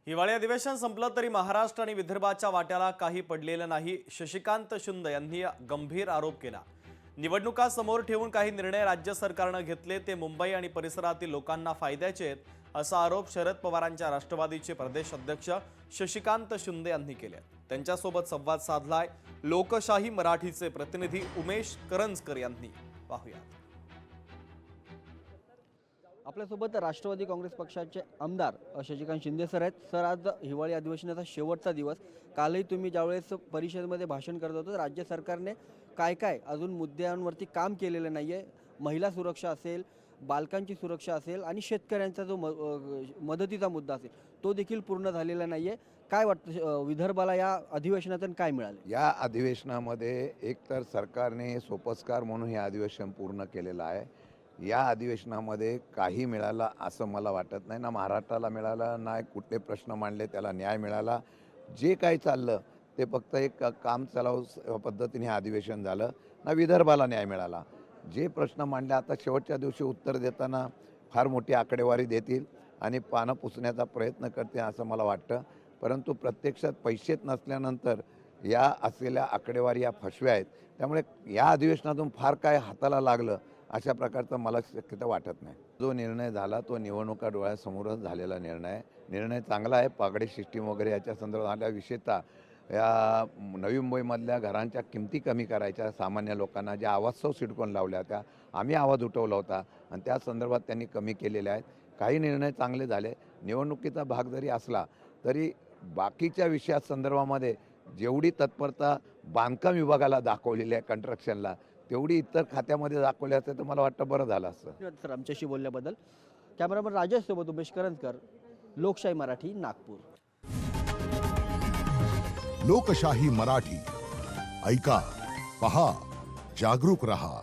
हिवाळी अधिवेशन संपलं तरी महाराष्ट्र आणि विदर्भाच्या वाट्याला काही पडलेलं नाही, शशिकांत शिंदे यांनी गंभीर आरोप केला। निवडणुका समोर ठेवून काही निर्णय राज्य सरकारने घेतले ते मुंबई आणि परिसरातील लोकांना फायद्याचे आहेत, असा आरोप शरद पवारांच्या राष्ट्रवादीचे प्रदेश अध्यक्ष शशिकांत शिंदे यांनी केले। त्यांच्यासोबत संवाद साधलाय लोकशाही मराठीचे प्रतिनिधी उमेश करंजकर यांनी। पाहूया। आपल्यासोबत राष्ट्रवादी काँग्रेस पक्षाचे आमदार शशिकांत शिंदे सर आहेत। सर, आज हिवाळी अधिवेशनाचा शेवटचा दिवस, कालही तुम्ही ज्यावेळेस परिषदेमध्ये भाषण करत होते, राज्य सरकारने काय काय अजून मुद्द्यांवरती काम केलेलं नाहीये, महिला सुरक्षा असेल, बालकांची सुरक्षा असेल आणि शेतकऱ्यांचा जो मदतीचा मुद्दा असेल तो देखील पूर्ण झालेला नाहीये। काय वाटतं विदर्भाला या अधिवेशनातून काय मिळाले? या अधिवेशनामध्ये एकतर सरकारने सोपस्कार म्हणून हे अधिवेशन पूर्ण केलेलं आहे। या अधिवेशनामध्ये काही मिळालं असं मला वाटत नाही, ना महाराष्ट्राला मिळालं ना कुठले प्रश्न मांडले त्याला न्याय मिळाला। जे काही चाललं ते फक्त एक काम चालव पद्धतीने हे अधिवेशन झालं, ना विदर्भाला न्याय मिळाला। जे प्रश्न मांडले आता शेवटच्या दिवशी उत्तर देताना फार मोठी आकडेवारी देतील आणि पानं पुसण्याचा प्रयत्न करते असं मला वाटतं, परंतु प्रत्यक्षात पैसेच नसल्यानंतर या असलेल्या आकडेवारी या फसव्या आहेत। त्यामुळे या अधिवेशनातून फार काय हाताला लागलं अशा प्रकारचं मला शक्यता वाटत नाही। जो निर्णय झाला तो निवडणुका डोळ्यासमोरच झालेला निर्णय चांगला आहे। पागडी सिस्टीम वगैरे याच्या संदर्भात आल्या, विशेषतः या नवी मुंबईमधल्या घरांच्या किमती कमी करायच्या, सामान्य लोकांना ज्या आवाजसौ सिडकून लावल्या होत्या, आम्ही आवाज उठवला होता आणि त्या संदर्भात त्यांनी कमी केलेले आहेत। काही निर्णय चांगले झाले। निवडणुकीचा भाग जरी असला तरी बाकीच्या विषयासंदर्भामध्ये जेवढी तत्परता बांधकाम विभागाला दाखवलेली आहे कन्स्ट्रक्शनला, तेवढी इतर खात्यामध्ये दाखवली असते तर मला वाटतं बरं झालं असतं। सर, आमच्याशी बोलल्याबद्दल। कॅमेरामन राजेश सोबत उमेश करंजकर, लोकशाही मराठी, नागपूर। लोकशाही मराठी, ऐका, पहा, जागरूक रहा।